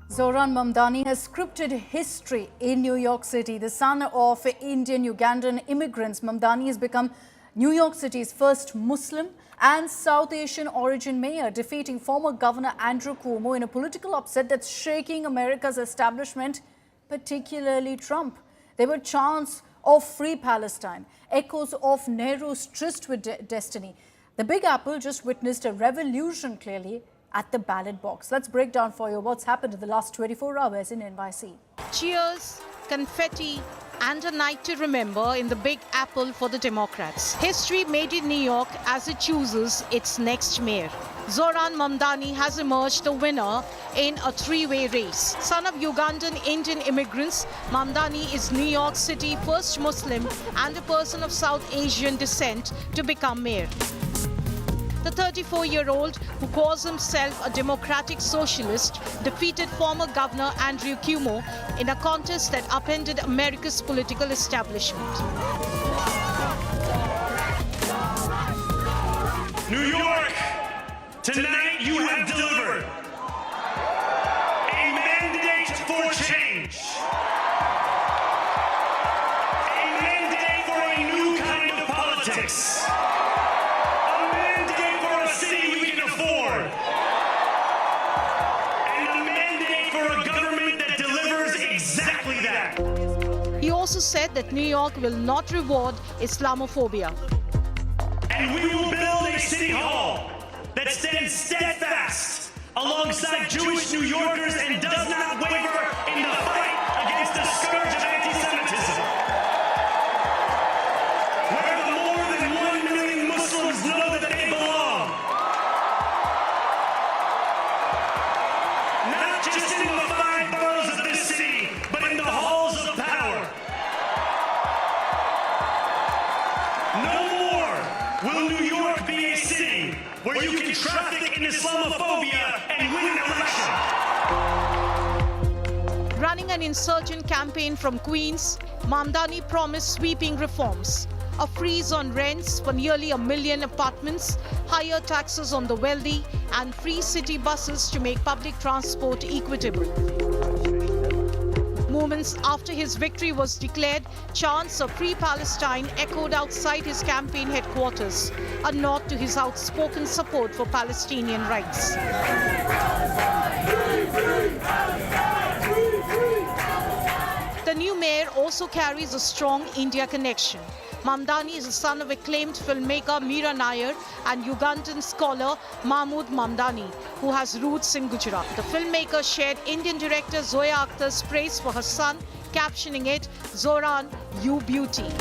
Zohran Mamdani has scripted history in New York City. The son of Indian-Ugandan immigrants, Mamdani has become New York City's first Muslim and South Asian origin mayor, defeating former Governor Andrew Cuomo in a political upset that's shaking America's establishment, particularly Trump. There were chants of Free Palestine, echoes of Nehru's tryst with destiny. The Big Apple just witnessed a revolution, clearly, at the ballot box. Let's break down for you what's happened in the last 24 hours in NYC. Cheers, confetti, and a night to remember in the Big Apple for the Democrats. History made in New York as it chooses its next mayor. Zohran Mamdani has emerged the winner in a three-way race. Son of Ugandan Indian immigrants, Mamdani is New York City's first Muslim and a person of South Asian descent to become mayor. The 34-year-old, who calls himself a democratic socialist, defeated former Governor Andrew Cuomo in a contest that upended America's political establishment. New York, tonight you have delivered a mandate for change, a mandate for a new kind of politics. He also said that New York will not reward Islamophobia. And we will build a city hall that stands steadfast alongside Jewish New Yorkers and does not waver in the fight against the scourge of anti-Semitism. Where the more than 1 million Muslims know that they belong. Not just in the 5 boroughs of this city, but in the halls of power. No more will New York be a city where you can traffic in Islamophobia and win an election. Running an insurgent campaign from Queens, Mamdani promised sweeping reforms. A freeze on rents for nearly 1 million apartments, higher taxes on the wealthy, and free city buses to make public transport equitable. Moments after his victory was declared, chants of Free Palestine echoed outside his campaign headquarters, a nod to his outspoken support for Palestinian rights. The new mayor also carries a strong India connection. Mamdani is the son of acclaimed filmmaker Meera Nair and Ugandan scholar Mahmood Mamdani, who has roots in Gujarat. The filmmaker shared Indian director Zoya Akhtar's praise for her son, captioning it, "Zohran, you beauty."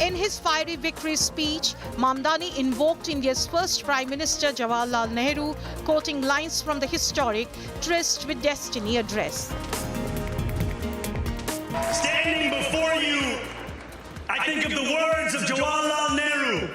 In his fiery victory speech, Mamdani invoked India's first Prime Minister Jawaharlal Nehru, quoting lines from the historic Tryst with Destiny address. Standing before you, I think of the words of Jawaharlal Nehru.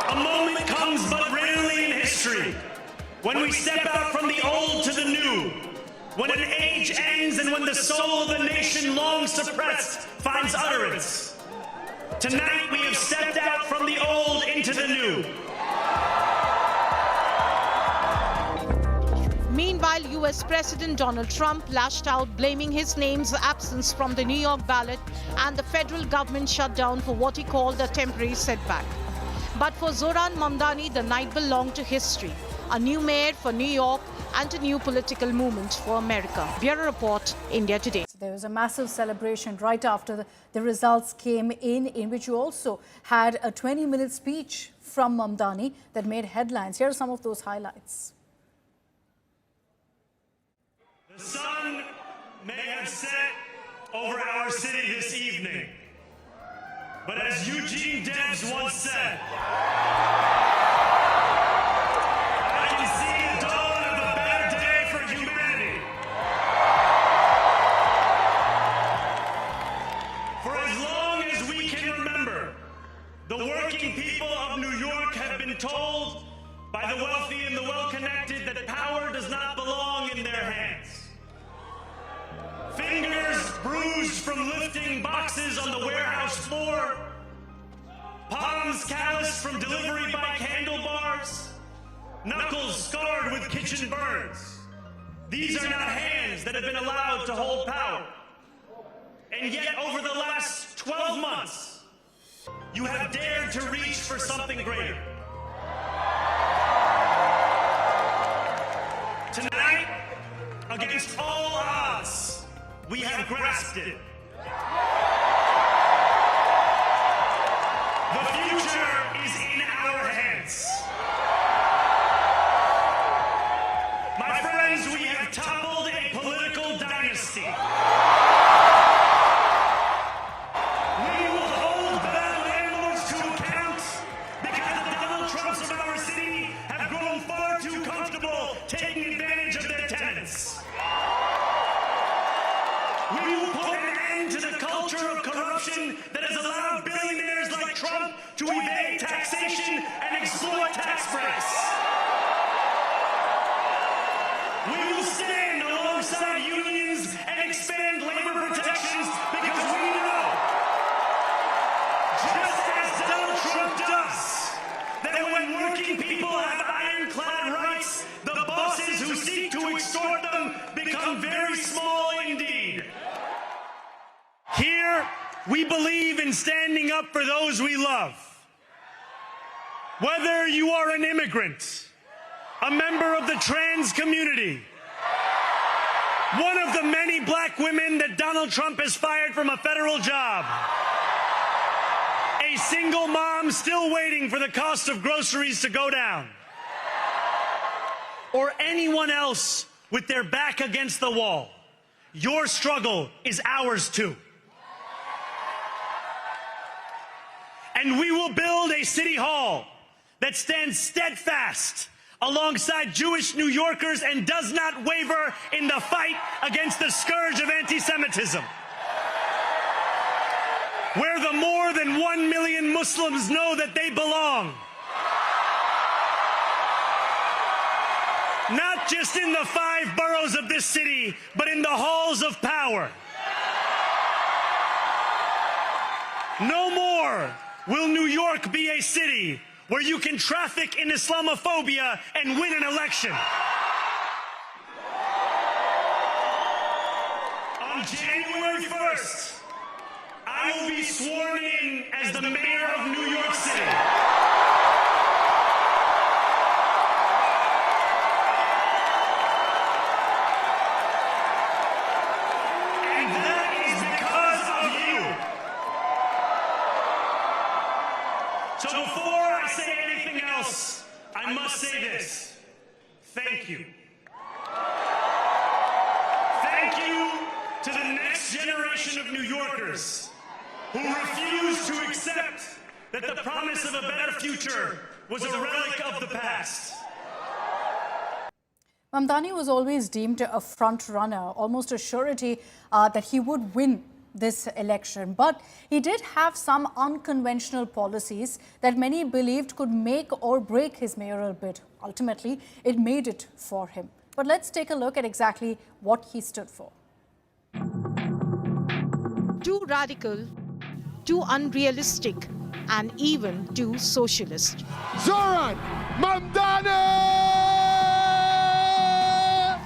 A moment comes but rarely in history when we step out from the old to the new, when an age ends and when the soul of a nation long suppressed finds utterance. Tonight we have stepped out from the old into the new. Meanwhile, US President Donald Trump lashed out, blaming his name's absence from the New York ballot and the federal government shutdown for what he called a temporary setback. But for Zohran Mamdani, the night belonged to history, a new mayor for New York and a new political movement for America. Bureau Report, India Today. So there was a massive celebration right after the results came in which you also had a 20-minute speech from Mamdani that made headlines. Here are some of those highlights. The sun may have set over our city this evening, but as Eugene Debs once said, I can see the dawn of a better day for humanity. For as long as we can remember, the working people of New York have been told by the wealthy and the well-connected that power does not belong in their hands. Fingers bruised from lifting boxes on the warehouse floor, palms calloused from delivery bike handlebars, knuckles scarred with kitchen burns. These are not hands that have been allowed to hold power. And yet, over the last 12 months, you have dared to reach for something greater. Tonight, against all odds, we have grasped it. The future is in our hands. My friends, we have toppled a political dynasty. We will hold bad landlords to account because the Donald Trumps of our city have grown far too comfortable taking advantage of their tenants. We will put an end to the culture of corruption that has allowed billionaires like Trump to evade taxation and exploit tax breaks. We will stand alongside unions and expand labor protections because we know, just as Donald Trump does, that when working people have ironclad rights, the bosses who seek to extort them become very small indeed. Here, we believe in standing up for those we love. Whether you are an immigrant, a member of the trans community, one of the many black women that Donald Trump has fired from a federal job, a single mom still waiting for the cost of groceries to go down, or anyone else with their back against the wall, your struggle is ours too. And we will build a city hall that stands steadfast alongside Jewish New Yorkers and does not waver in the fight against the scourge of anti-Semitism. Where the more than 1 million Muslims know that they belong. Not just in the 5 boroughs of this city, but in the halls of power. No more will New York be a city where you can traffic in Islamophobia and win an election. On January 1st, I will be sworn in as the mayor of New York City. And that is because of you. So before I say anything else, I must say this. Thank you. Thank you to the next generation of New Yorkers who refuse to accept that the promise of a better future was a relic of the past. Mamdani was always deemed a front runner, almost a surety that he would win this election. But he did have some unconventional policies that many believed could make or break his mayoral bid. Ultimately, it made it for him. But let's take a look at exactly what he stood for. Too radical, too unrealistic, and even too socialist. Zoran Mamdani!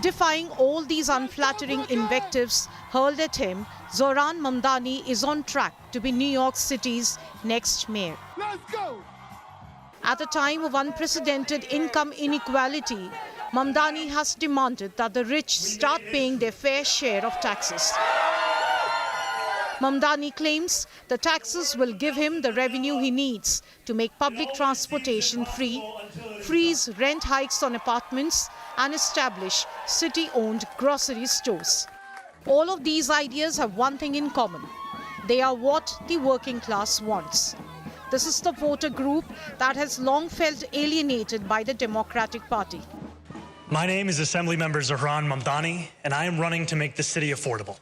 Defying all these unflattering invectives hurled at him, Zoran Mamdani is on track to be New York City's next mayor. Let's go! At a time of unprecedented income inequality, Mamdani has demanded that the rich start paying their fair share of taxes. Mamdani claims the taxes will give him the revenue he needs to make public transportation free, freeze rent hikes on apartments, and establish city-owned grocery stores. All of these ideas have one thing in common. They are what the working class wants. This is the voter group that has long felt alienated by the Democratic Party. My name is Assemblymember Zoran Mamdani, and I am running to make the city affordable.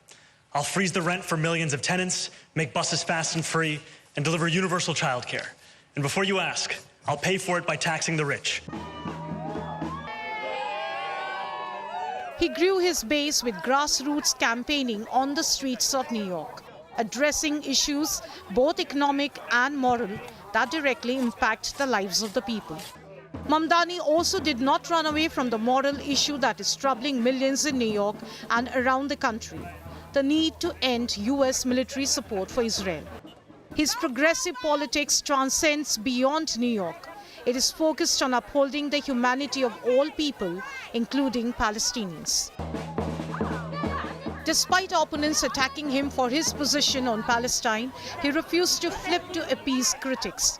I'll freeze the rent for millions of tenants, make buses fast and free, and deliver universal childcare. And before you ask, I'll pay for it by taxing the rich. He grew his base with grassroots campaigning on the streets of New York, addressing issues both economic and moral that directly impact the lives of the people. Mamdani also did not run away from the moral issue that is troubling millions in New York and around the country: the need to end US military support for Israel. His progressive politics transcends beyond New York. It is focused on upholding the humanity of all people, including Palestinians. Despite opponents attacking him for his position on Palestine, he refused to flip to appease critics.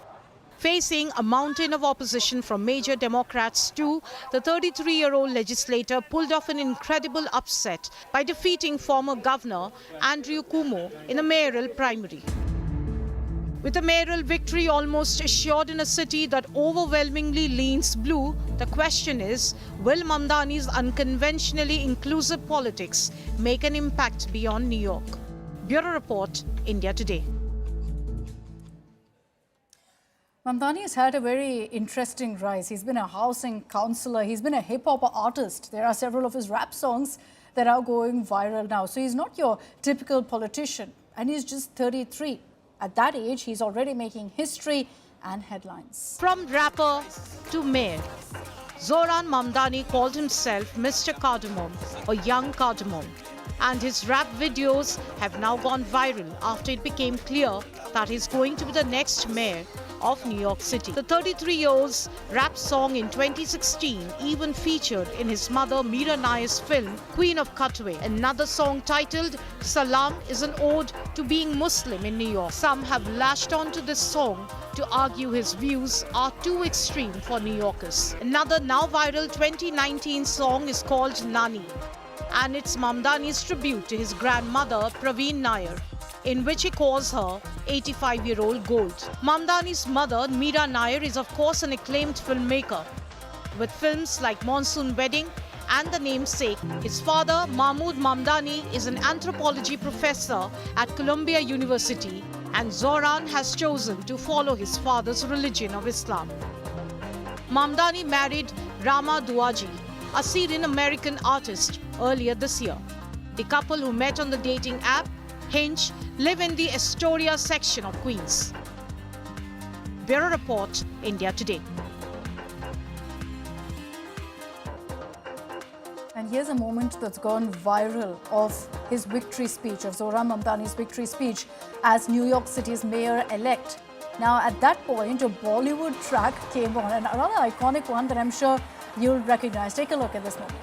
Facing a mountain of opposition from major Democrats too, the 33-year-old legislator pulled off an incredible upset by defeating former Governor Andrew Cuomo in a mayoral primary. With a mayoral victory almost assured in a city that overwhelmingly leans blue, the question is, will Mamdani's unconventionally inclusive politics make an impact beyond New York? Bureau Report, India Today. Mamdani has had a very interesting rise. He's been a housing councillor. He's been a hip-hop artist. There are several of his rap songs that are going viral now. So he's not your typical politician, and he's just 33. At that age, he's already making history and headlines. From rapper to mayor, Zohran Mamdani called himself Mr. Cardamom or Young Cardamom. And his rap videos have now gone viral after it became clear that he's going to be the next mayor of New York City. The 33-year-old's rap song in 2016 even featured in his mother Meera Nair's film Queen of Katwe. Another song titled Salam is an ode to being Muslim in New York. Some have lashed onto this song to argue his views are too extreme for New Yorkers. Another now viral 2019 song is called Nani, and it's Mamdani's tribute to his grandmother Praveen Nair, in which he calls her 85-year-old gold. Mamdani's mother, Meera Nair, is of course an acclaimed filmmaker, with films like Monsoon Wedding and The Namesake. His father, Mahmood Mamdani, is an anthropology professor at Columbia University, and Zohran has chosen to follow his father's religion of Islam. Mamdani married Rama Duaji, a Syrian-American artist, earlier this year. The couple, who met on the dating app Hinge, live in the Astoria section of Queens. Bureau Report, India Today. And here's a moment that's gone viral of his victory speech, of Zohran Mamdani's victory speech as New York City's mayor-elect. Now, at that point, a Bollywood track came on, and a rather iconic one that I'm sure you'll recognize. Take a look at this moment.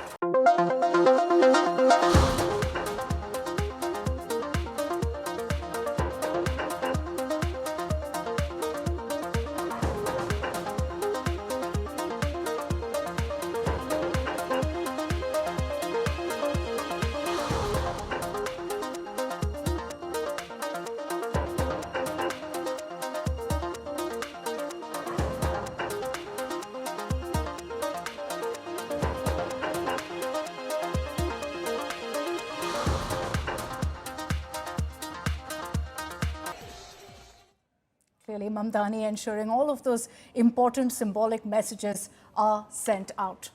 Clearly, Mamdani ensuring all of those important symbolic messages are sent out.